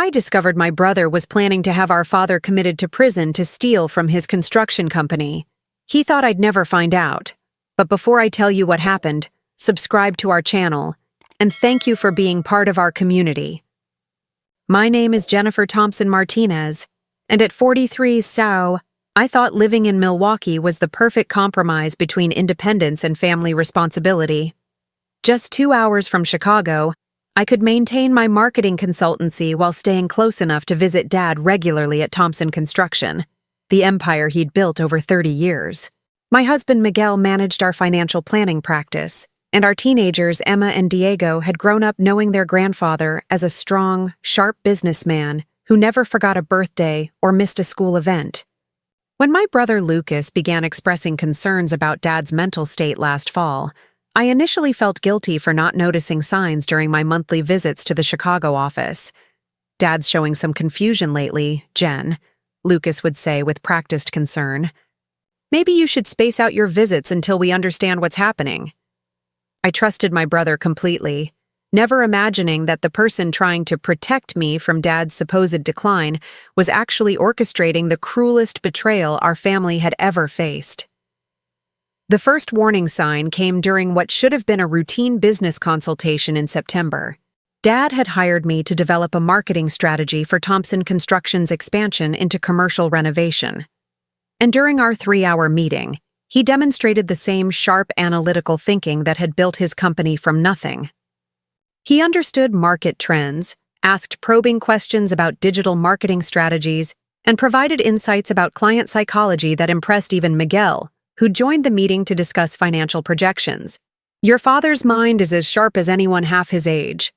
I discovered my brother was planning to have our father committed to prison to steal from his construction company. He thought I'd never find out. But before I tell you what happened, subscribe to our channel, and thank you for being part of our community. My name is Jennifer Thompson Martinez, and at 43 SAU, I thought living in Milwaukee was the perfect compromise between independence and family responsibility. Just 2 hours from Chicago, I could maintain my marketing consultancy while staying close enough to visit Dad regularly at Thompson Construction, the empire he'd built over 30 years. My husband Miguel managed our financial planning practice, and our teenagers Emma and Diego had grown up knowing their grandfather as a strong, sharp businessman who never forgot a birthday or missed a school event. When my brother Lucas began expressing concerns about Dad's mental state last fall, I initially felt guilty for not noticing signs during my monthly visits to the Chicago office. "Dad's showing some confusion lately, Jen," Lucas would say with practiced concern. "Maybe you should space out your visits until we understand what's happening." I trusted my brother completely, never imagining that the person trying to protect me from Dad's supposed decline was actually orchestrating the cruelest betrayal our family had ever faced. The first warning sign came during what should have been a routine business consultation in September. Dad had hired me to develop a marketing strategy for Thompson Construction's expansion into commercial renovation. And during our 3-hour meeting, he demonstrated the same sharp analytical thinking that had built his company from nothing. He understood market trends, asked probing questions about digital marketing strategies, and provided insights about client psychology that impressed even Miguel, who joined the meeting to discuss financial projections. "Your father's mind is as sharp as anyone half his age,"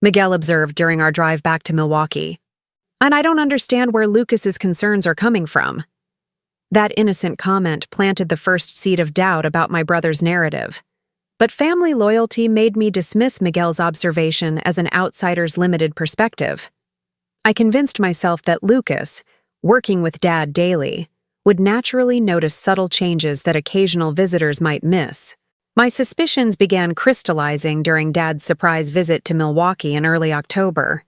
Miguel observed during our drive back to Milwaukee. "And I don't understand where Lucas's concerns are coming from." That innocent comment planted the first seed of doubt about my brother's narrative. But family loyalty made me dismiss Miguel's observation as an outsider's limited perspective. I convinced myself that Lucas, working with Dad daily, would naturally notice subtle changes that occasional visitors might miss. My suspicions began crystallizing during Dad's surprise visit to Milwaukee in early October.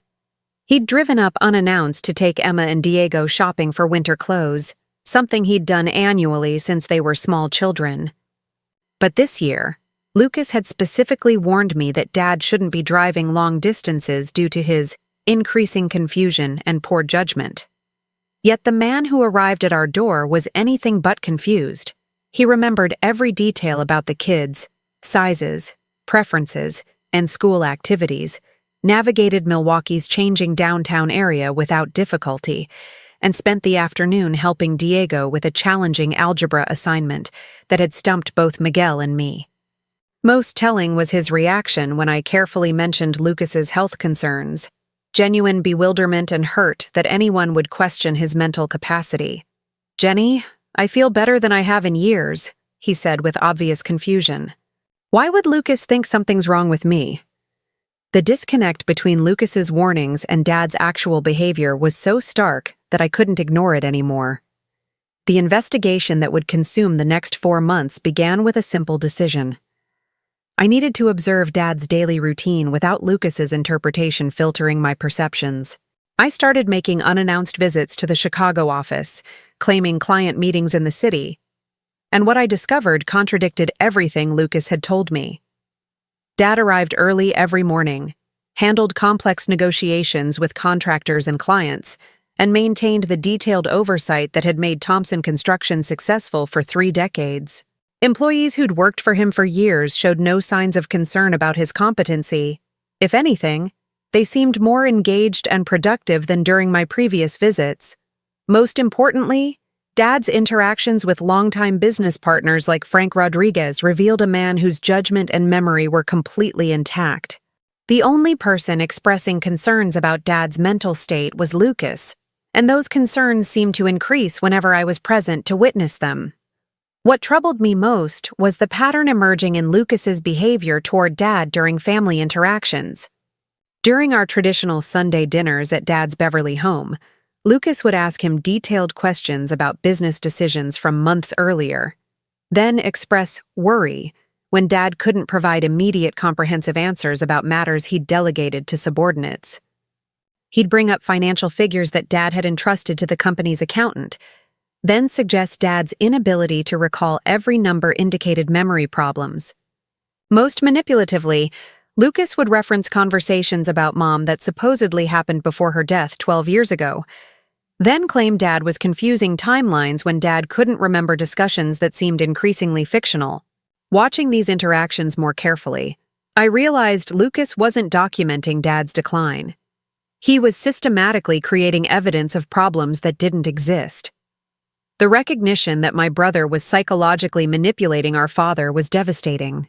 He'd driven up unannounced to take Emma and Diego shopping for winter clothes, something he'd done annually since they were small children. But this year, Lucas had specifically warned me that Dad shouldn't be driving long distances due to his increasing confusion and poor judgment. Yet the man who arrived at our door was anything but confused. He remembered every detail about the kids, sizes, preferences, and school activities, navigated Milwaukee's changing downtown area without difficulty, and spent the afternoon helping Diego with a challenging algebra assignment that had stumped both Miguel and me. Most telling was his reaction when I carefully mentioned Lucas's health concerns. Genuine bewilderment and hurt that anyone would question his mental capacity. "Jenny, I feel better than I have in years," he said with obvious confusion. "Why would Lucas think something's wrong with me?" The disconnect between Lucas's warnings and Dad's actual behavior was so stark that I couldn't ignore it anymore. The investigation that would consume the next 4 months began with a simple decision. I needed to observe Dad's daily routine without Lucas's interpretation filtering my perceptions. I started making unannounced visits to the Chicago office, claiming client meetings in the city. And what I discovered contradicted everything Lucas had told me. Dad arrived early every morning, handled complex negotiations with contractors and clients, and maintained the detailed oversight that had made Thompson Construction successful for 3 decades. Employees who'd worked for him for years showed no signs of concern about his competency. If anything, they seemed more engaged and productive than during my previous visits. Most importantly, Dad's interactions with longtime business partners like Frank Rodriguez revealed a man whose judgment and memory were completely intact. The only person expressing concerns about Dad's mental state was Lucas, and those concerns seemed to increase whenever I was present to witness them. What troubled me most was the pattern emerging in Lucas's behavior toward Dad during family interactions. During our traditional Sunday dinners at Dad's Beverly home, Lucas would ask him detailed questions about business decisions from months earlier, then express worry when Dad couldn't provide immediate comprehensive answers about matters he'd delegated to subordinates. He'd bring up financial figures that Dad had entrusted to the company's accountant, then suggest Dad's inability to recall every number indicated memory problems. Most manipulatively, Lucas would reference conversations about Mom that supposedly happened before her death 12 years ago, then claim Dad was confusing timelines when Dad couldn't remember discussions that seemed increasingly fictional. Watching these interactions more carefully, I realized Lucas wasn't documenting Dad's decline. He was systematically creating evidence of problems that didn't exist. The recognition that my brother was psychologically manipulating our father was devastating,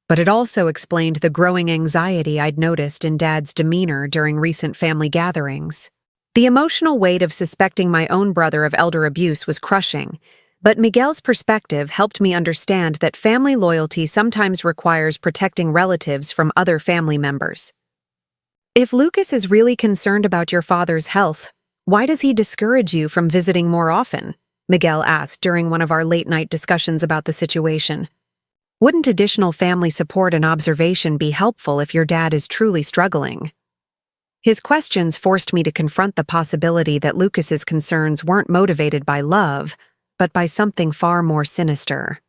but it also explained the growing anxiety I'd noticed in Dad's demeanor during recent family gatherings. The emotional weight of suspecting my own brother of elder abuse was crushing, but Miguel's perspective helped me understand that family loyalty sometimes requires protecting relatives from other family members. If Lucas is really concerned about your father's health, why does he discourage you from visiting more often? Miguel asked during one of our late-night discussions about the situation. Wouldn't additional family support and observation be helpful if your dad is truly struggling? His questions forced me to confront the possibility that Lucas's concerns weren't motivated by love, but by something far more sinister.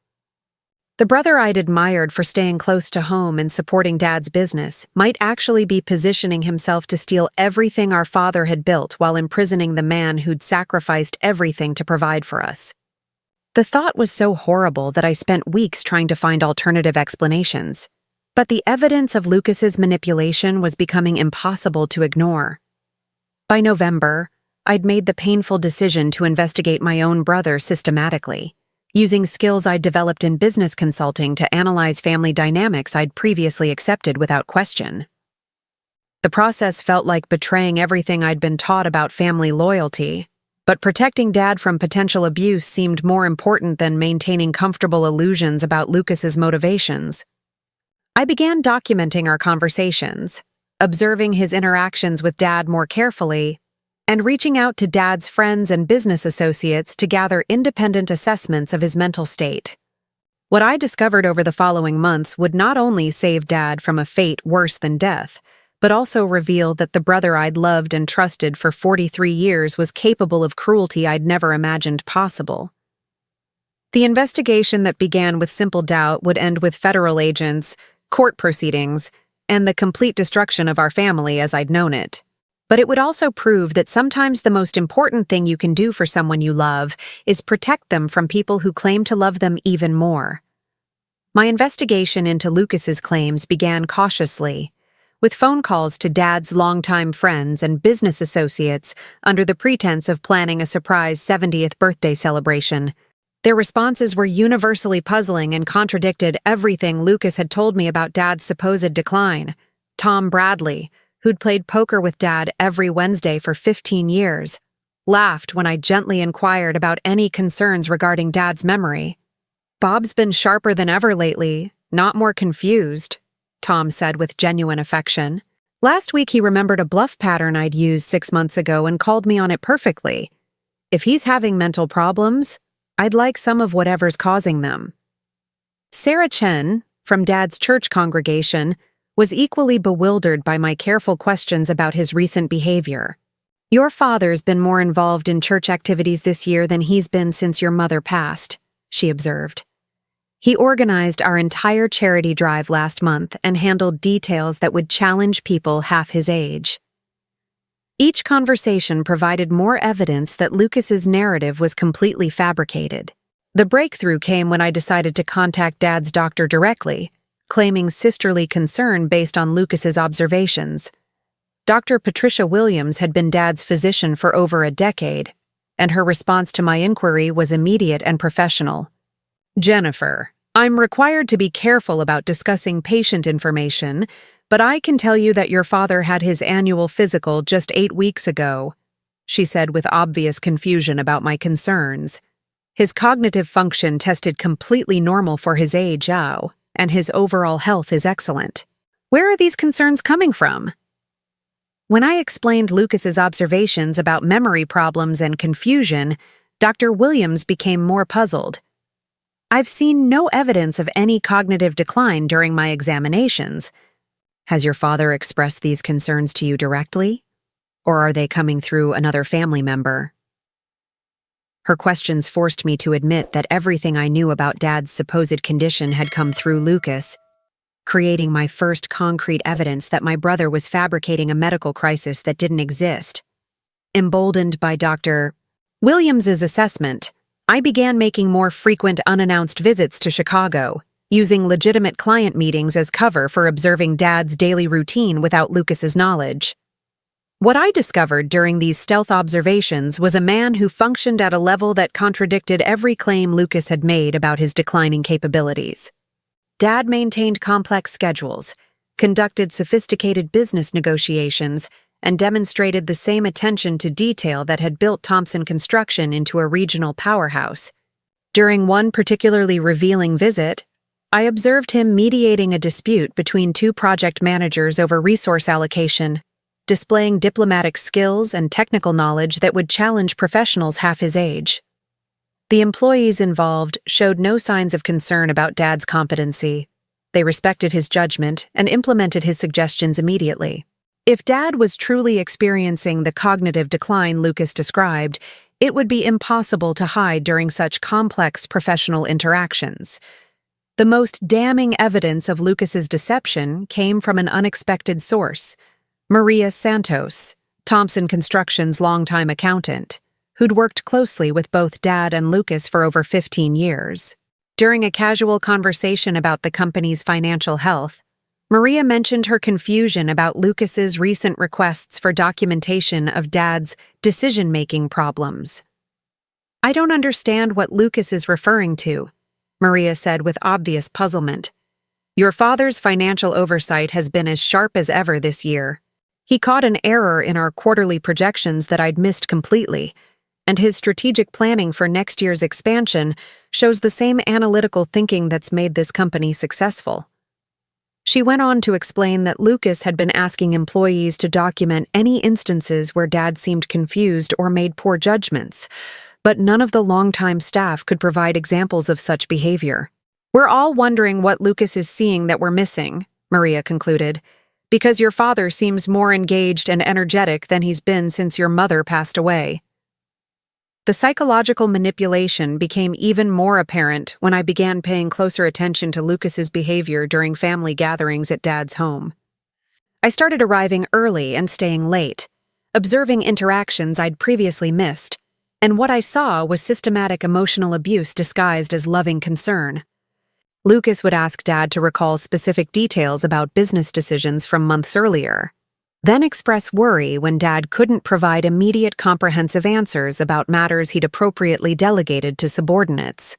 The brother I'd admired for staying close to home and supporting Dad's business might actually be positioning himself to steal everything our father had built while imprisoning the man who'd sacrificed everything to provide for us. The thought was so horrible that I spent weeks trying to find alternative explanations. But the evidence of Lucas's manipulation was becoming impossible to ignore. By November, I'd made the painful decision to investigate my own brother systematically, using skills I'd developed in business consulting to analyze family dynamics I'd previously accepted without question. The process felt like betraying everything I'd been taught about family loyalty, but protecting Dad from potential abuse seemed more important than maintaining comfortable illusions about Lucas's motivations. I began documenting our conversations, observing his interactions with Dad more carefully, and reaching out to Dad's friends and business associates to gather independent assessments of his mental state. What I discovered over the following months would not only save Dad from a fate worse than death, but also reveal that the brother I'd loved and trusted for 43 years was capable of cruelty I'd never imagined possible. The investigation that began with simple doubt would end with federal agents, court proceedings, and the complete destruction of our family as I'd known it. But it would also prove that sometimes the most important thing you can do for someone you love is protect them from people who claim to love them even more. My investigation into Lucas's claims began cautiously, with phone calls to Dad's longtime friends and business associates under the pretense of planning a surprise 70th birthday celebration. Their responses were universally puzzling and contradicted everything Lucas had told me about Dad's supposed decline. Tom Bradley, who'd played poker with Dad every Wednesday for 15 years, laughed when I gently inquired about any concerns regarding Dad's memory. "Bob's been sharper than ever lately, not more confused," Tom said with genuine affection. "Last week he remembered a bluff pattern I'd used 6 months ago and called me on it perfectly. If he's having mental problems, I'd like some of whatever's causing them." Sarah Chen, from Dad's church congregation, was equally bewildered by my careful questions about his recent behavior. "Your father's been more involved in church activities this year than he's been since your mother passed," she observed. "He organized our entire charity drive last month and handled details that would challenge people half his age." Each conversation provided more evidence that Lucas's narrative was completely fabricated. The breakthrough came when I decided to contact Dad's doctor directly, claiming sisterly concern based on Lucas's observations. Dr. Patricia Williams had been Dad's physician for over a decade, and her response to my inquiry was immediate and professional. "Jennifer, I'm required to be careful about discussing patient information, but I can tell you that your father had his annual physical just 8 weeks ago," she said with obvious confusion about my concerns. "His cognitive function tested completely normal for his age, and his overall health is excellent. Where are these concerns coming from?" When I explained Lucas's observations about memory problems and confusion, Dr. Williams became more puzzled. "I've seen no evidence of any cognitive decline during my examinations. Has your father expressed these concerns to you directly?" Or are they coming through another family member? Her questions forced me to admit that everything I knew about Dad's supposed condition had come through Lucas, creating my first concrete evidence that my brother was fabricating a medical crisis that didn't exist. Emboldened by Dr. Williams's assessment, I began making more frequent unannounced visits to Chicago, using legitimate client meetings as cover for observing Dad's daily routine without Lucas's knowledge. What I discovered during these stealth observations was a man who functioned at a level that contradicted every claim Lucas had made about his declining capabilities. Dad maintained complex schedules, conducted sophisticated business negotiations, and demonstrated the same attention to detail that had built Thompson Construction into a regional powerhouse. During one particularly revealing visit, I observed him mediating a dispute between two project managers over resource allocation, displaying diplomatic skills and technical knowledge that would challenge professionals half his age. The employees involved showed no signs of concern about Dad's competency. They respected his judgment and implemented his suggestions immediately. If Dad was truly experiencing the cognitive decline Lucas described, it would be impossible to hide during such complex professional interactions. The most damning evidence of Lucas's deception came from an unexpected source: Maria Santos, Thompson Construction's longtime accountant, who'd worked closely with both Dad and Lucas for over 15 years. During a casual conversation about the company's financial health, Maria mentioned her confusion about Lucas's recent requests for documentation of Dad's decision-making problems. "I don't understand what Lucas is referring to," Maria said with obvious puzzlement. "Your father's financial oversight has been as sharp as ever this year. He caught an error in our quarterly projections that I'd missed completely, and his strategic planning for next year's expansion shows the same analytical thinking that's made this company successful." She went on to explain that Lucas had been asking employees to document any instances where Dad seemed confused or made poor judgments, but none of the longtime staff could provide examples of such behavior. "We're all wondering what Lucas is seeing that we're missing," Maria concluded, "because your father seems more engaged and energetic than he's been since your mother passed away." The psychological manipulation became even more apparent when I began paying closer attention to Lucas's behavior during family gatherings at Dad's home. I started arriving early and staying late, observing interactions I'd previously missed, and what I saw was systematic emotional abuse disguised as loving concern. Lucas would ask Dad to recall specific details about business decisions from months earlier, then express worry when Dad couldn't provide immediate comprehensive answers about matters he'd appropriately delegated to subordinates.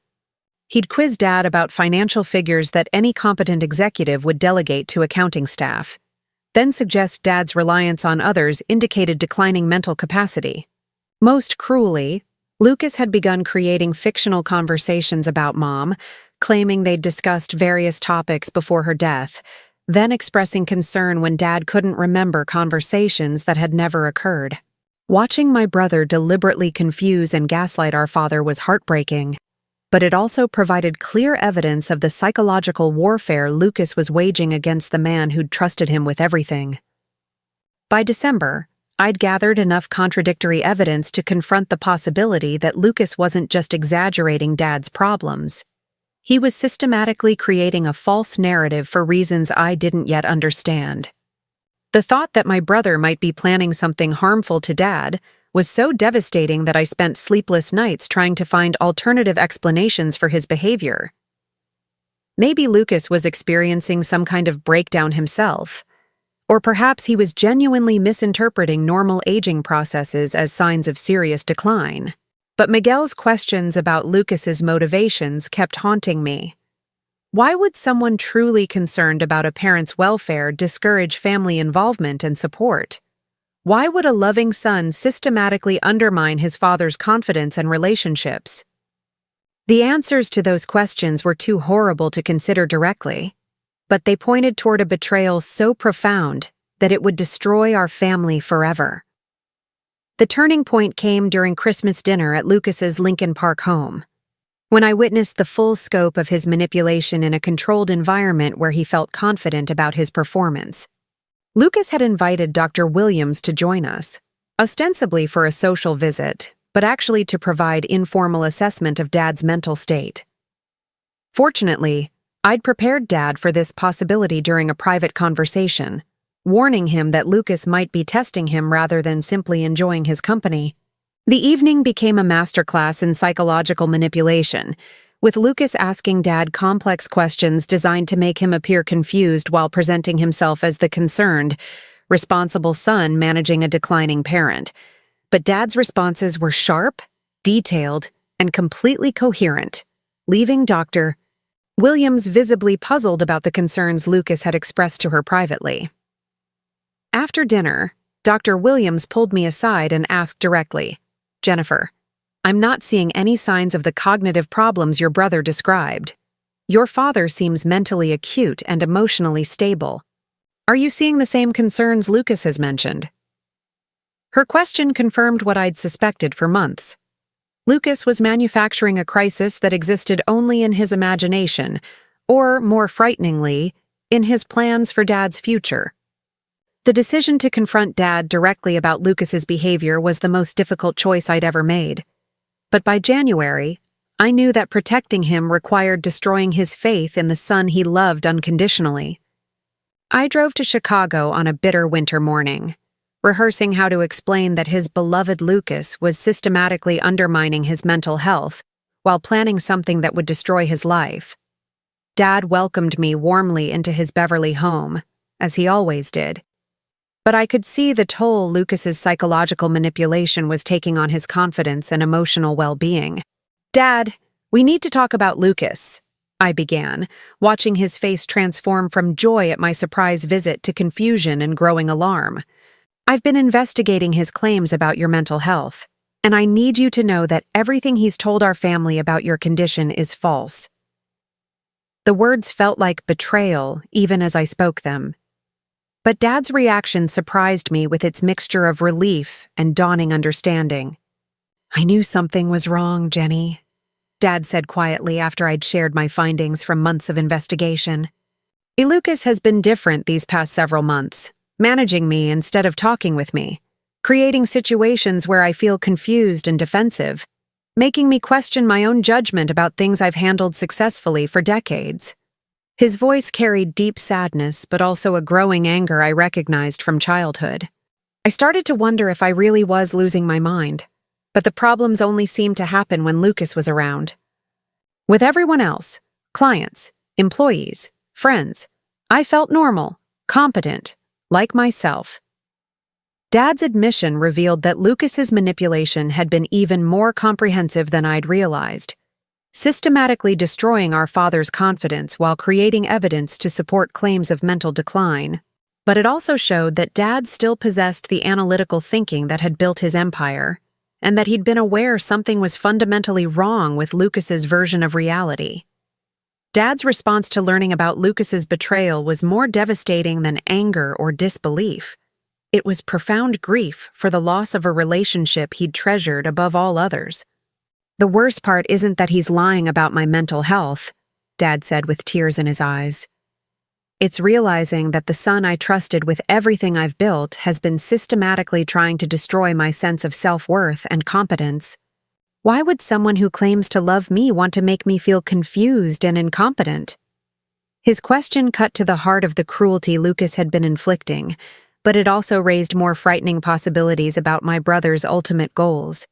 He'd quiz Dad about financial figures that any competent executive would delegate to accounting staff, then suggest Dad's reliance on others indicated declining mental capacity. Most cruelly, Lucas had begun creating fictional conversations about Mom, claiming they'd discussed various topics before her death, then expressing concern when Dad couldn't remember conversations that had never occurred. Watching my brother deliberately confuse and gaslight our father was heartbreaking, but it also provided clear evidence of the psychological warfare Lucas was waging against the man who'd trusted him with everything. By December, I'd gathered enough contradictory evidence to confront the possibility that Lucas wasn't just exaggerating Dad's problems. He was systematically creating a false narrative for reasons I didn't yet understand. The thought that my brother might be planning something harmful to Dad was so devastating that I spent sleepless nights trying to find alternative explanations for his behavior. Maybe Lucas was experiencing some kind of breakdown himself, or perhaps he was genuinely misinterpreting normal aging processes as signs of serious decline. But Miguel's questions about Lucas's motivations kept haunting me. Why would someone truly concerned about a parent's welfare discourage family involvement and support? Why would a loving son systematically undermine his father's confidence and relationships? The answers to those questions were too horrible to consider directly, but they pointed toward a betrayal so profound that it would destroy our family forever. The turning point came during Christmas dinner at Lucas's Lincoln Park home, when I witnessed the full scope of his manipulation in a controlled environment where he felt confident about his performance. Lucas had invited Dr. Williams to join us, ostensibly for a social visit, but actually to provide informal assessment of Dad's mental state. Fortunately, I'd prepared Dad for this possibility during a private conversation, warning him that Lucas might be testing him rather than simply enjoying his company. The evening became a masterclass in psychological manipulation, with Lucas asking Dad complex questions designed to make him appear confused while presenting himself as the concerned, responsible son managing a declining parent. But Dad's responses were sharp, detailed, and completely coherent, leaving Dr. Williams visibly puzzled about the concerns Lucas had expressed to her privately. After dinner, Dr. Williams pulled me aside and asked directly, "Jennifer, I'm not seeing any signs of the cognitive problems your brother described. Your father seems mentally acute and emotionally stable. Are you seeing the same concerns Lucas has mentioned?" Her question confirmed what I'd suspected for months. Lucas was manufacturing a crisis that existed only in his imagination, or, more frighteningly, in his plans for Dad's future. The decision to confront Dad directly about Lucas's behavior was the most difficult choice I'd ever made. But by January, I knew that protecting him required destroying his faith in the son he loved unconditionally. I drove to Chicago on a bitter winter morning, rehearsing how to explain that his beloved Lucas was systematically undermining his mental health while planning something that would destroy his life. Dad welcomed me warmly into his Beverly home, as he always did. But I could see the toll Lucas's psychological manipulation was taking on his confidence and emotional well-being. "Dad, we need to talk about Lucas," I began, watching his face transform from joy at my surprise visit to confusion and growing alarm. "I've been investigating his claims about your mental health, and I need you to know that everything he's told our family about your condition is false." The words felt like betrayal even as I spoke them. But Dad's reaction surprised me with its mixture of relief and dawning understanding. "I knew something was wrong, Jenny," Dad said quietly after I'd shared my findings from months of investigation. "Lucas has been different these past several months, managing me instead of talking with me, creating situations where I feel confused and defensive, making me question my own judgment about things I've handled successfully for decades." His voice carried deep sadness, but also a growing anger I recognized from childhood. I started to wonder if I really was losing my mind, but the problems only seemed to happen when Lucas was around. With everyone else, clients, employees, friends, I felt normal, competent, like myself. Dad's admission revealed that Lucas's manipulation had been even more comprehensive than I'd realized, systematically destroying our father's confidence while creating evidence to support claims of mental decline. But it also showed that Dad still possessed the analytical thinking that had built his empire, and that he'd been aware something was fundamentally wrong with Lucas's version of reality. Dad's response to learning about Lucas's betrayal was more devastating than anger or disbelief. It was profound grief for the loss of a relationship he'd treasured above all others. "The worst part isn't that he's lying about my mental health," Dad said with tears in his eyes. "It's realizing that the son I trusted with everything I've built has been systematically trying to destroy my sense of self-worth and competence. Why would someone who claims to love me want to make me feel confused and incompetent?" His question cut to the heart of the cruelty Lucas had been inflicting, but it also raised more frightening possibilities about my brother's ultimate goals.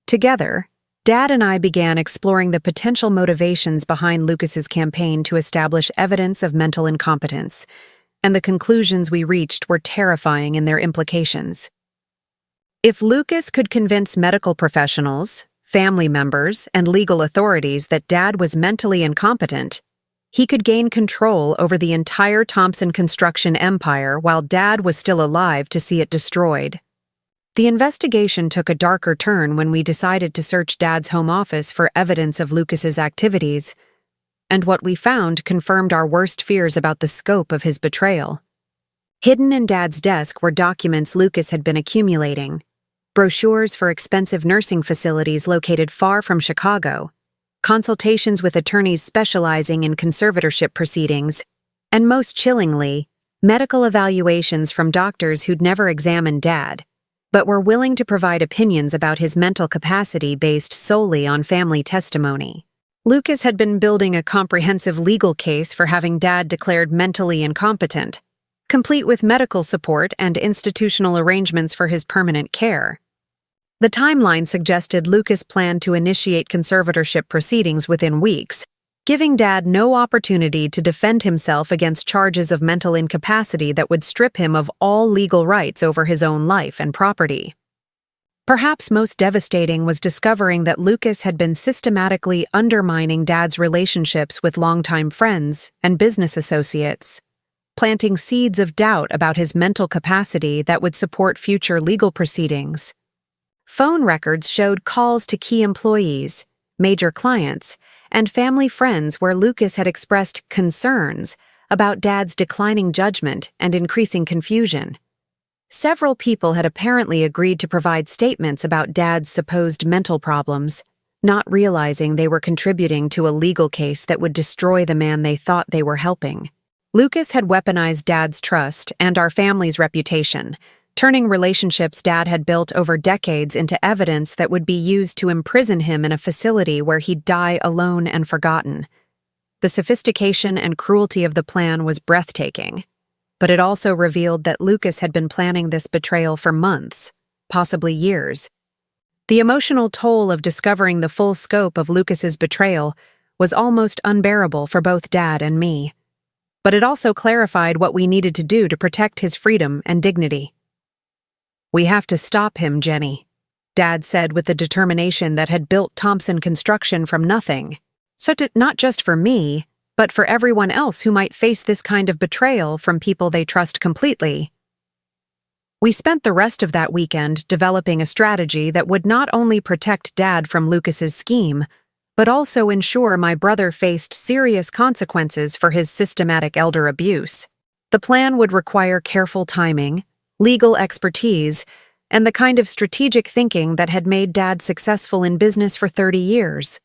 Together, Dad and I began exploring the potential motivations behind Lucas's campaign to establish evidence of mental incompetence, and the conclusions we reached were terrifying in their implications. If Lucas could convince medical professionals, family members, and legal authorities that Dad was mentally incompetent, he could gain control over the entire Thompson Construction empire while Dad was still alive to see it destroyed. The investigation took a darker turn when we decided to search Dad's home office for evidence of Lucas's activities, and what we found confirmed our worst fears about the scope of his betrayal. Hidden in Dad's desk were documents Lucas had been accumulating, brochures for expensive nursing facilities located far from Chicago, consultations with attorneys specializing in conservatorship proceedings, and most chillingly, medical evaluations from doctors who'd never examined Dad, but were willing to provide opinions about his mental capacity based solely on family testimony. Lucas had been building a comprehensive legal case for having Dad declared mentally incompetent, complete with medical support and institutional arrangements for his permanent care. The timeline suggested Lucas planned to initiate conservatorship proceedings within weeks, giving Dad no opportunity to defend himself against charges of mental incapacity that would strip him of all legal rights over his own life and property. Perhaps most devastating was discovering that Lucas had been systematically undermining Dad's relationships with longtime friends and business associates, planting seeds of doubt about his mental capacity that would support future legal proceedings. Phone records showed calls to key employees, major clients, and family friends where Lucas had expressed concerns about Dad's declining judgment and increasing confusion. Several people had apparently agreed to provide statements about Dad's supposed mental problems, not realizing they were contributing to a legal case that would destroy the man they thought they were helping. Lucas had weaponized Dad's trust and our family's reputation, turning relationships Dad had built over decades into evidence that would be used to imprison him in a facility where he'd die alone and forgotten. The sophistication and cruelty of the plan was breathtaking, but it also revealed that Lucas had been planning this betrayal for months, possibly years. The emotional toll of discovering the full scope of Lucas's betrayal was almost unbearable for both Dad and me, but it also clarified what we needed to do to protect his freedom and dignity. "We have to stop him, Jenny," Dad said with the determination that had built Thompson Construction from nothing. So not just for me, but for everyone else who might face this kind of betrayal from people they trust completely. We spent the rest of that weekend developing a strategy that would not only protect Dad from Lucas's scheme, but also ensure my brother faced serious consequences for his systematic elder abuse. The plan would require careful timing, legal expertise, and the kind of strategic thinking that had made Dad successful in business for 30 years.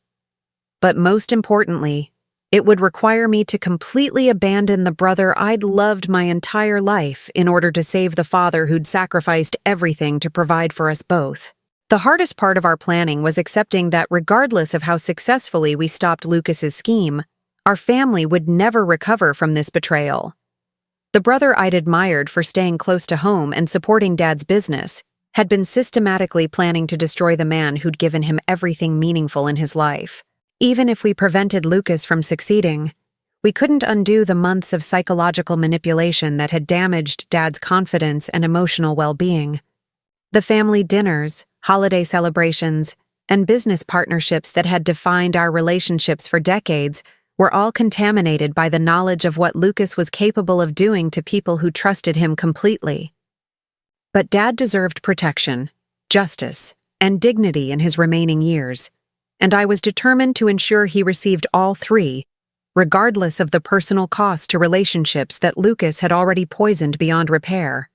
But most importantly, it would require me to completely abandon the brother I'd loved my entire life in order to save the father who'd sacrificed everything to provide for us both. The hardest part of our planning was accepting that regardless of how successfully we stopped Lucas's scheme, our family would never recover from this betrayal. The brother I'd admired for staying close to home and supporting Dad's business had been systematically planning to destroy the man who'd given him everything meaningful in his life. Even if we prevented Lucas from succeeding, we couldn't undo the months of psychological manipulation that had damaged Dad's confidence and emotional well-being. The family dinners, holiday celebrations, and business partnerships that had defined our relationships for decades were all contaminated by the knowledge of what Lucas was capable of doing to people who trusted him completely. But Dad deserved protection, justice, and dignity in his remaining years, and I was determined to ensure he received all three, regardless of the personal cost to relationships that Lucas had already poisoned beyond repair.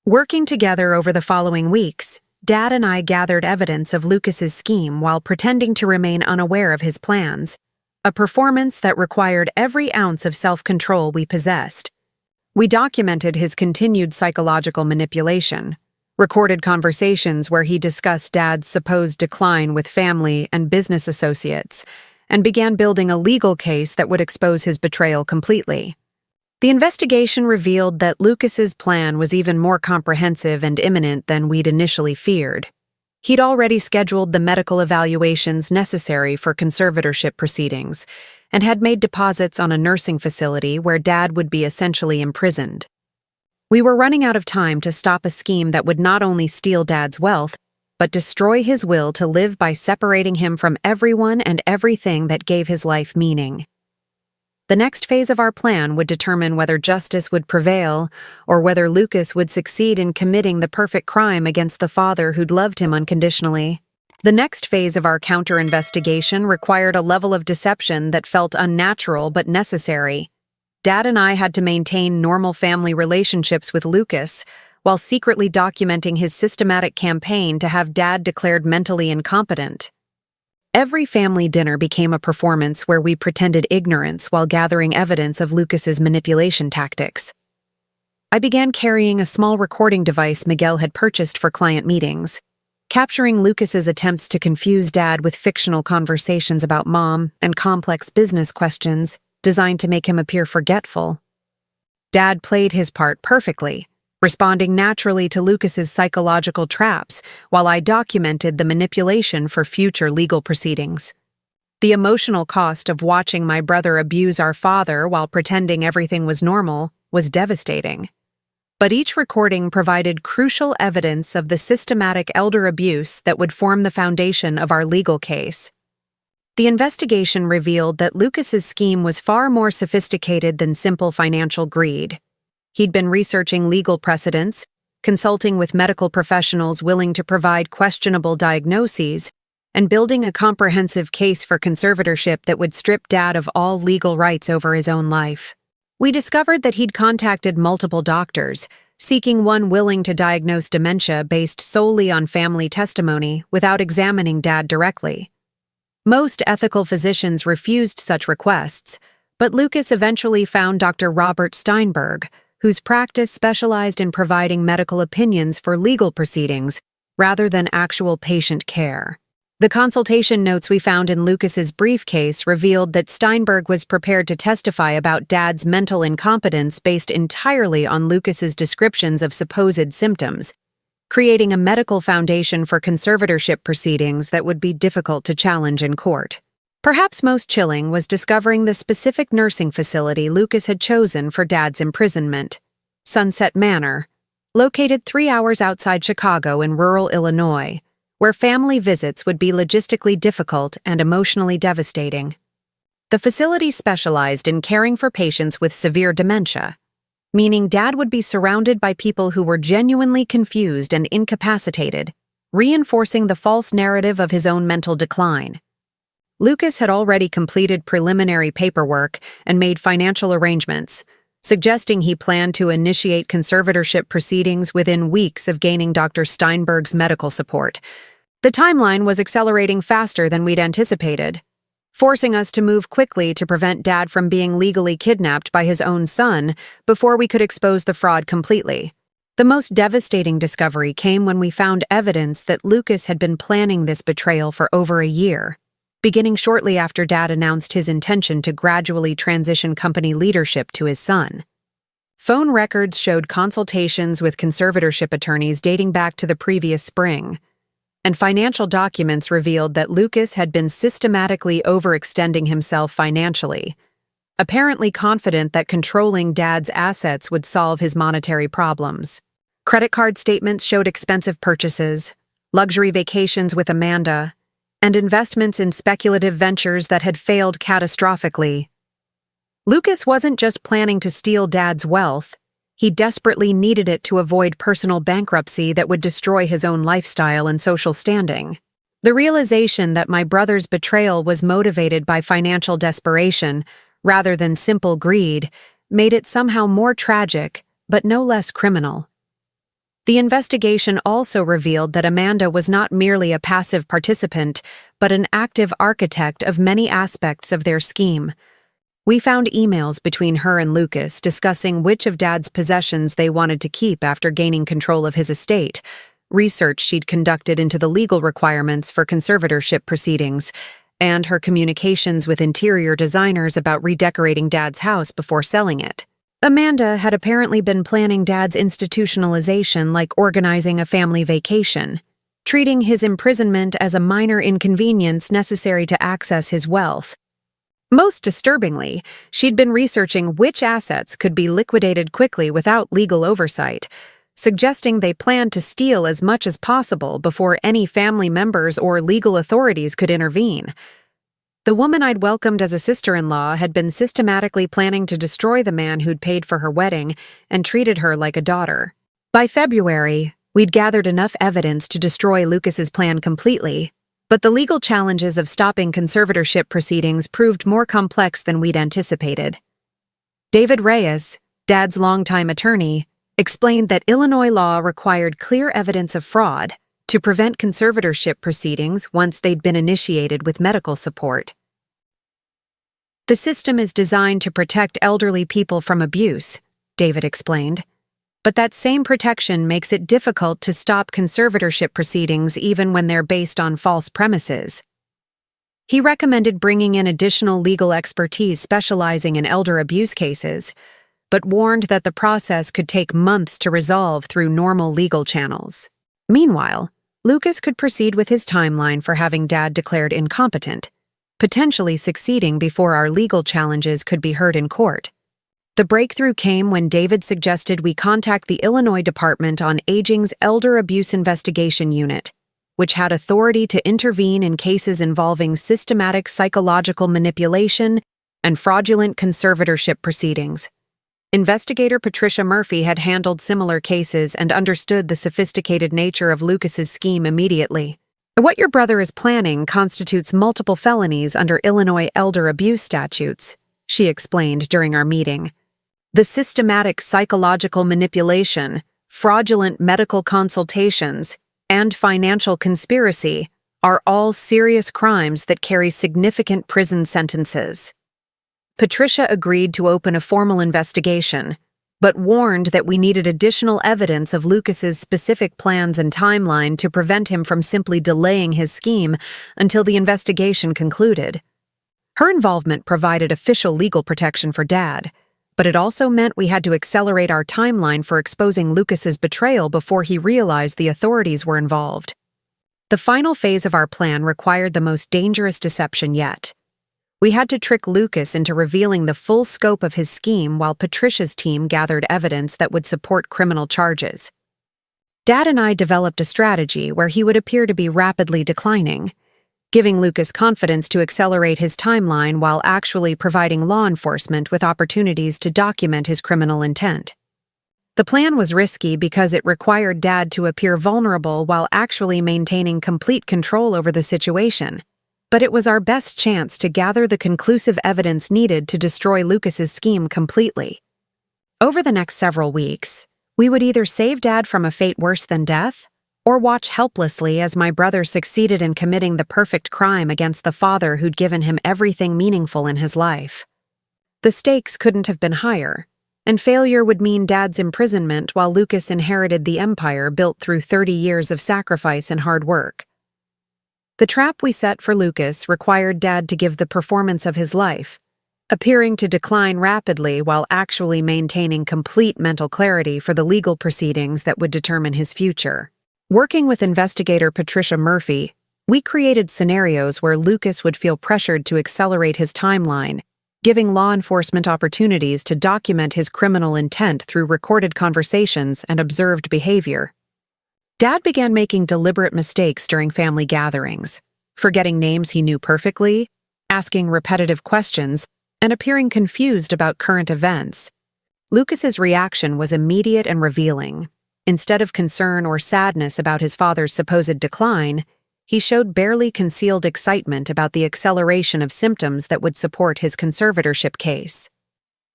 Working together over the following weeks, Dad and I gathered evidence of Lucas's scheme while pretending to remain unaware of his plans, a performance that required every ounce of self-control we possessed. We documented his continued psychological manipulation, recorded conversations where he discussed Dad's supposed decline with family and business associates, and began building a legal case that would expose his betrayal completely. The investigation revealed that Lucas's plan was even more comprehensive and imminent than we'd initially feared. He'd already scheduled the medical evaluations necessary for conservatorship proceedings and had made deposits on a nursing facility where Dad would be essentially imprisoned. We were running out of time to stop a scheme that would not only steal Dad's wealth, but destroy his will to live by separating him from everyone and everything that gave his life meaning. The next phase of our plan would determine whether justice would prevail or whether Lucas would succeed in committing the perfect crime against the father who'd loved him unconditionally. The next phase of our counter-investigation required a level of deception that felt unnatural but necessary. Dad and I had to maintain normal family relationships with Lucas while secretly documenting his systematic campaign to have Dad declared mentally incompetent. Every family dinner became a performance where we pretended ignorance while gathering evidence of Lucas's manipulation tactics. I began carrying a small recording device Miguel had purchased for client meetings, capturing Lucas's attempts to confuse Dad with fictional conversations about Mom and complex business questions designed to make him appear forgetful. Dad played his part perfectly, responding naturally to Lucas's psychological traps while I documented the manipulation for future legal proceedings. The emotional cost of watching my brother abuse our father while pretending everything was normal was devastating. But each recording provided crucial evidence of the systematic elder abuse that would form the foundation of our legal case. The investigation revealed that Lucas's scheme was far more sophisticated than simple financial greed. He'd been researching legal precedents, consulting with medical professionals willing to provide questionable diagnoses, and building a comprehensive case for conservatorship that would strip Dad of all legal rights over his own life. We discovered that he'd contacted multiple doctors, seeking one willing to diagnose dementia based solely on family testimony without examining Dad directly. Most ethical physicians refused such requests, but Lucas eventually found Dr. Robert Steinberg, whose practice specialized in providing medical opinions for legal proceedings rather than actual patient care. The consultation notes we found in Lucas's briefcase revealed that Steinberg was prepared to testify about Dad's mental incompetence based entirely on Lucas's descriptions of supposed symptoms, creating a medical foundation for conservatorship proceedings that would be difficult to challenge in court. Perhaps most chilling was discovering the specific nursing facility Lucas had chosen for Dad's imprisonment, Sunset Manor, located 3 hours outside Chicago in rural Illinois, where family visits would be logistically difficult and emotionally devastating. The facility specialized in caring for patients with severe dementia, meaning Dad would be surrounded by people who were genuinely confused and incapacitated, reinforcing the false narrative of his own mental decline. Lucas had already completed preliminary paperwork and made financial arrangements, suggesting he planned to initiate conservatorship proceedings within weeks of gaining Dr. Steinberg's medical support. The timeline was accelerating faster than we'd anticipated, forcing us to move quickly to prevent Dad from being legally kidnapped by his own son before we could expose the fraud completely. The most devastating discovery came when we found evidence that Lucas had been planning this betrayal for over a year, beginning shortly after Dad announced his intention to gradually transition company leadership to his son. Phone records showed consultations with conservatorship attorneys dating back to the previous spring, and financial documents revealed that Lucas had been systematically overextending himself financially, apparently confident that controlling Dad's assets would solve his monetary problems. Credit card statements showed expensive purchases, luxury vacations with Amanda, and investments in speculative ventures that had failed catastrophically. Lucas wasn't just planning to steal Dad's wealth, he desperately needed it to avoid personal bankruptcy that would destroy his own lifestyle and social standing. The realization that my brother's betrayal was motivated by financial desperation rather than simple greed made it somehow more tragic, but no less criminal. The investigation also revealed that Amanda was not merely a passive participant, but an active architect of many aspects of their scheme. We found emails between her and Lucas discussing which of Dad's possessions they wanted to keep after gaining control of his estate, research she'd conducted into the legal requirements for conservatorship proceedings, and her communications with interior designers about redecorating Dad's house before selling it. Amanda had apparently been planning Dad's institutionalization like organizing a family vacation, treating his imprisonment as a minor inconvenience necessary to access his wealth. Most disturbingly, she'd been researching which assets could be liquidated quickly without legal oversight, suggesting they planned to steal as much as possible before any family members or legal authorities could intervene. The woman I'd welcomed as a sister-in-law had been systematically planning to destroy the man who'd paid for her wedding and treated her like a daughter. By February, we'd gathered enough evidence to destroy Lucas's plan completely, but the legal challenges of stopping conservatorship proceedings proved more complex than we'd anticipated. David Reyes, Dad's longtime attorney, explained that Illinois law required clear evidence of fraud to prevent conservatorship proceedings once they'd been initiated with medical support. The system is designed to protect elderly people from abuse, David explained. But that same protection makes it difficult to stop conservatorship proceedings even when they're based on false premises. He recommended bringing in additional legal expertise specializing in elder abuse cases, but warned that the process could take months to resolve through normal legal channels. Meanwhile, Lucas could proceed with his timeline for having Dad declared incompetent, potentially succeeding before our legal challenges could be heard in court. The breakthrough came when David suggested we contact the Illinois Department on Aging's Elder Abuse Investigation Unit, which had authority to intervene in cases involving systematic psychological manipulation and fraudulent conservatorship proceedings. Investigator Patricia Murphy had handled similar cases and understood the sophisticated nature of Lucas's scheme immediately. What your brother is planning constitutes multiple felonies under Illinois elder abuse statutes, she explained during our meeting. The systematic psychological manipulation, fraudulent medical consultations, and financial conspiracy are all serious crimes that carry significant prison sentences. Patricia agreed to open a formal investigation, but warned that we needed additional evidence of Lucas's specific plans and timeline to prevent him from simply delaying his scheme until the investigation concluded. Her involvement provided official legal protection for Dad, but it also meant we had to accelerate our timeline for exposing Lucas's betrayal before he realized the authorities were involved. The final phase of our plan required the most dangerous deception yet. We had to trick Lucas into revealing the full scope of his scheme while Patricia's team gathered evidence that would support criminal charges. Dad and I developed a strategy where he would appear to be rapidly declining, giving Lucas confidence to accelerate his timeline while actually providing law enforcement with opportunities to document his criminal intent. The plan was risky because it required Dad to appear vulnerable while actually maintaining complete control over the situation, but it was our best chance to gather the conclusive evidence needed to destroy Lucas's scheme completely. Over the next several weeks, we would either save Dad from a fate worse than death, or watch helplessly as my brother succeeded in committing the perfect crime against the father who'd given him everything meaningful in his life. The stakes couldn't have been higher, and failure would mean Dad's imprisonment while Lucas inherited the empire built through 30 years of sacrifice and hard work. The trap we set for Lucas required Dad to give the performance of his life, appearing to decline rapidly while actually maintaining complete mental clarity for the legal proceedings that would determine his future. Working with investigator Patricia Murphy, we created scenarios where Lucas would feel pressured to accelerate his timeline, giving law enforcement opportunities to document his criminal intent through recorded conversations and observed behavior. Dad began making deliberate mistakes during family gatherings, forgetting names he knew perfectly, asking repetitive questions, and appearing confused about current events. Lucas's reaction was immediate and revealing. Instead of concern or sadness about his father's supposed decline, he showed barely concealed excitement about the acceleration of symptoms that would support his conservatorship case.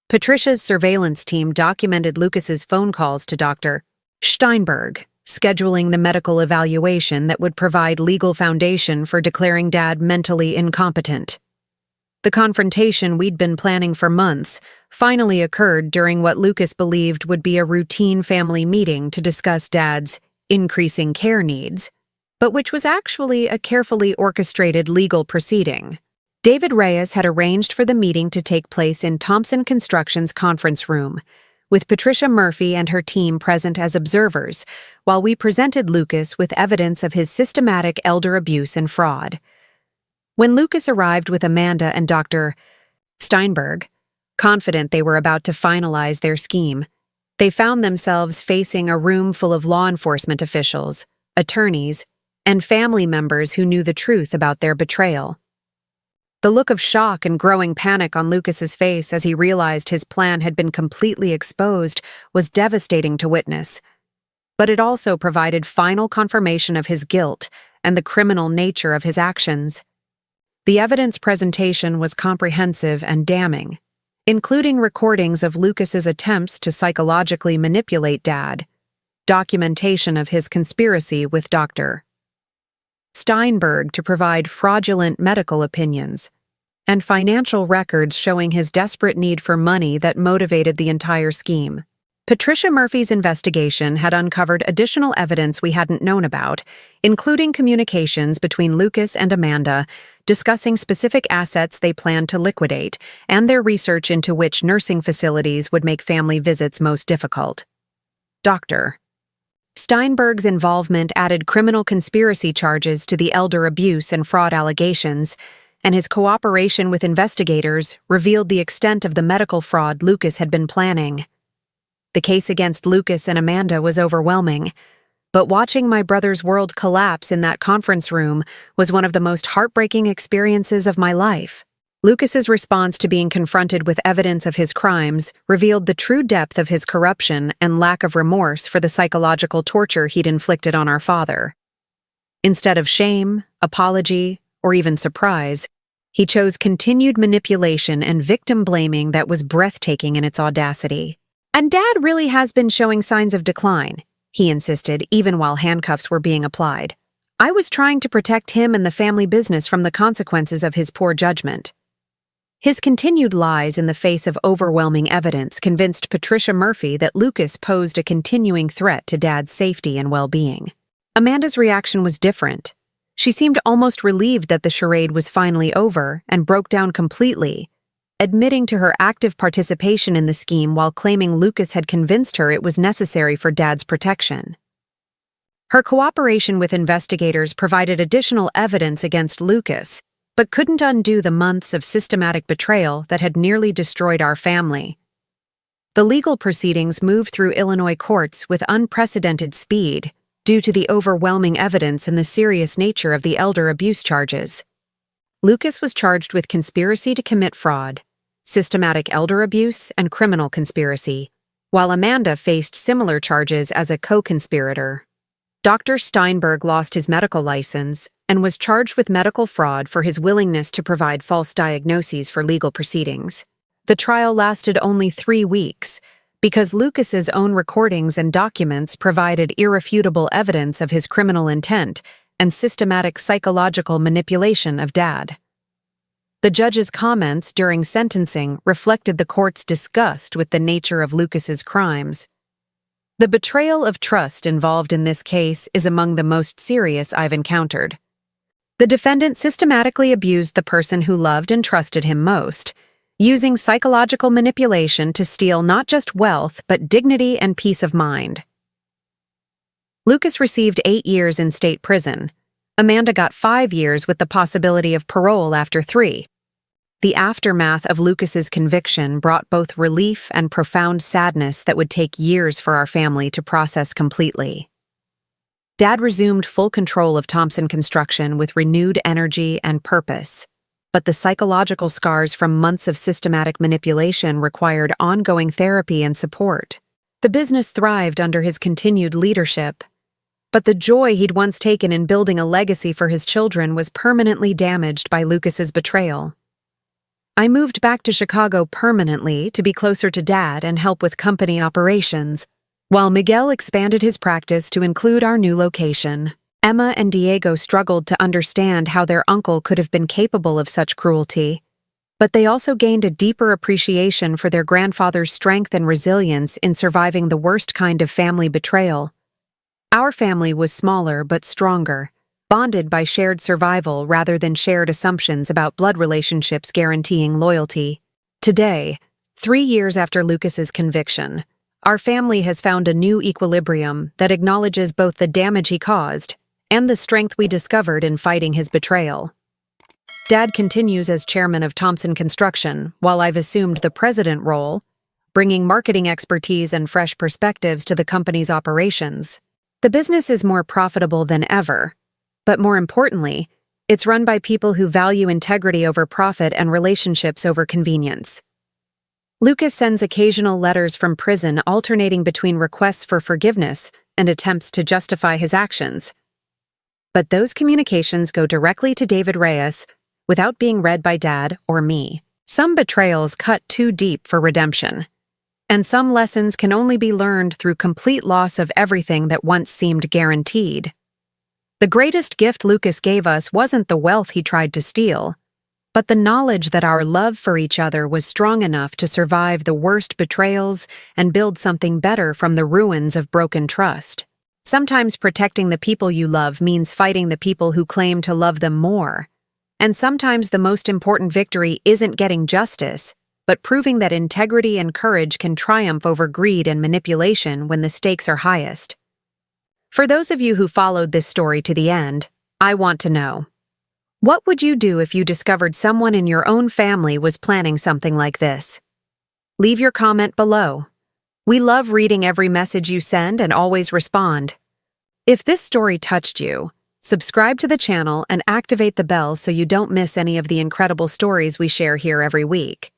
Patricia's surveillance team documented Lucas's phone calls to Dr. Steinberg, scheduling the medical evaluation that would provide legal foundation for declaring Dad mentally incompetent. The confrontation we'd been planning for months finally occurred during what Lucas believed would be a routine family meeting to discuss Dad's increasing care needs, but which was actually a carefully orchestrated legal proceeding. David Reyes had arranged for the meeting to take place in Thompson Construction's conference room, with Patricia Murphy and her team present as observers, while we presented Lucas with evidence of his systematic elder abuse and fraud. When Lucas arrived with Amanda and Dr. Steinberg, confident they were about to finalize their scheme, they found themselves facing a room full of law enforcement officials, attorneys, and family members who knew the truth about their betrayal. The look of shock and growing panic on Lucas's face as he realized his plan had been completely exposed was devastating to witness, but it also provided final confirmation of his guilt and the criminal nature of his actions. The evidence presentation was comprehensive and damning, including recordings of Lucas's attempts to psychologically manipulate Dad, documentation of his conspiracy with Dr. Steinberg to provide fraudulent medical opinions, and financial records showing his desperate need for money that motivated the entire scheme. Patricia Murphy's investigation had uncovered additional evidence we hadn't known about, including communications between Lucas and Amanda, discussing specific assets they planned to liquidate, and their research into which nursing facilities would make family visits most difficult. Dr. Steinberg's involvement added criminal conspiracy charges to the elder abuse and fraud allegations, and his cooperation with investigators revealed the extent of the medical fraud Lucas had been planning. The case against Lucas and Amanda was overwhelming, but watching my brother's world collapse in that conference room was one of the most heartbreaking experiences of my life. Lucas's response to being confronted with evidence of his crimes revealed the true depth of his corruption and lack of remorse for the psychological torture he'd inflicted on our father. Instead of shame, apology, or even surprise, he chose continued manipulation and victim blaming that was breathtaking in its audacity. "And Dad really has been showing signs of decline," he insisted, even while handcuffs were being applied. "I was trying to protect him and the family business from the consequences of his poor judgment." His continued lies in the face of overwhelming evidence convinced Patricia Murphy that Lucas posed a continuing threat to Dad's safety and well-being. Amanda's reaction was different. She seemed almost relieved that the charade was finally over and broke down completely, admitting to her active participation in the scheme while claiming Lucas had convinced her it was necessary for Dad's protection. Her cooperation with investigators provided additional evidence against Lucas, but couldn't undo the months of systematic betrayal that had nearly destroyed our family. The legal proceedings moved through Illinois courts with unprecedented speed due to the overwhelming evidence and the serious nature of the elder abuse charges. Lucas was charged with conspiracy to commit fraud, systematic elder abuse, and criminal conspiracy, while Amanda faced similar charges as a co-conspirator. Dr. Steinberg lost his medical license and was charged with medical fraud for his willingness to provide false diagnoses for legal proceedings. The trial lasted only 3 weeks because Lucas's own recordings and documents provided irrefutable evidence of his criminal intent and systematic psychological manipulation of Dad. The judge's comments during sentencing reflected the court's disgust with the nature of Lucas's crimes. The betrayal of trust involved in this case is among the most serious I've encountered. The defendant systematically abused the person who loved and trusted him most, using psychological manipulation to steal not just wealth but dignity and peace of mind. Lucas received 8 years in state prison. Amanda got 5 years with the possibility of parole after 3. The aftermath of Lucas's conviction brought both relief and profound sadness that would take years for our family to process completely. Dad resumed full control of Thompson Construction with renewed energy and purpose, but the psychological scars from months of systematic manipulation required ongoing therapy and support. The business thrived under his continued leadership, but the joy he'd once taken in building a legacy for his children was permanently damaged by Lucas's betrayal. I moved back to Chicago permanently to be closer to Dad and help with company operations, while Miguel expanded his practice to include our new location. Emma and Diego struggled to understand how their uncle could have been capable of such cruelty, but they also gained a deeper appreciation for their grandfather's strength and resilience in surviving the worst kind of family betrayal. Our family was smaller but stronger, bonded by shared survival rather than shared assumptions about blood relationships guaranteeing loyalty. Today, 3 years after Lucas's conviction, our family has found a new equilibrium that acknowledges both the damage he caused and the strength we discovered in fighting his betrayal. Dad continues as chairman of Thompson Construction, while I've assumed the president role, bringing marketing expertise and fresh perspectives to the company's operations. The business is more profitable than ever, but more importantly, it's run by people who value integrity over profit and relationships over convenience. Lucas sends occasional letters from prison alternating between requests for forgiveness and attempts to justify his actions. But those communications go directly to David Reyes without being read by Dad or me. Some betrayals cut too deep for redemption, and some lessons can only be learned through complete loss of everything that once seemed guaranteed. The greatest gift Lucas gave us wasn't the wealth he tried to steal, but the knowledge that our love for each other was strong enough to survive the worst betrayals and build something better from the ruins of broken trust. Sometimes protecting the people you love means fighting the people who claim to love them more. And sometimes the most important victory isn't getting justice, but proving that integrity and courage can triumph over greed and manipulation when the stakes are highest. For those of you who followed this story to the end, I want to know, what would you do if you discovered someone in your own family was planning something like this? Leave your comment below. We love reading every message you send and always respond. If this story touched you, subscribe to the channel and activate the bell so you don't miss any of the incredible stories we share here every week.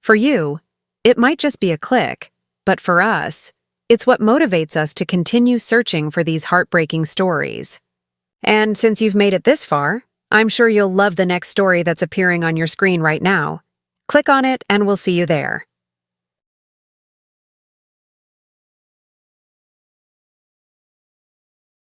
For you, it might just be a click, but for us, it's what motivates us to continue searching for these heartbreaking stories. And since you've made it this far, I'm sure you'll love the next story that's appearing on your screen right now. Click on it and we'll see you there.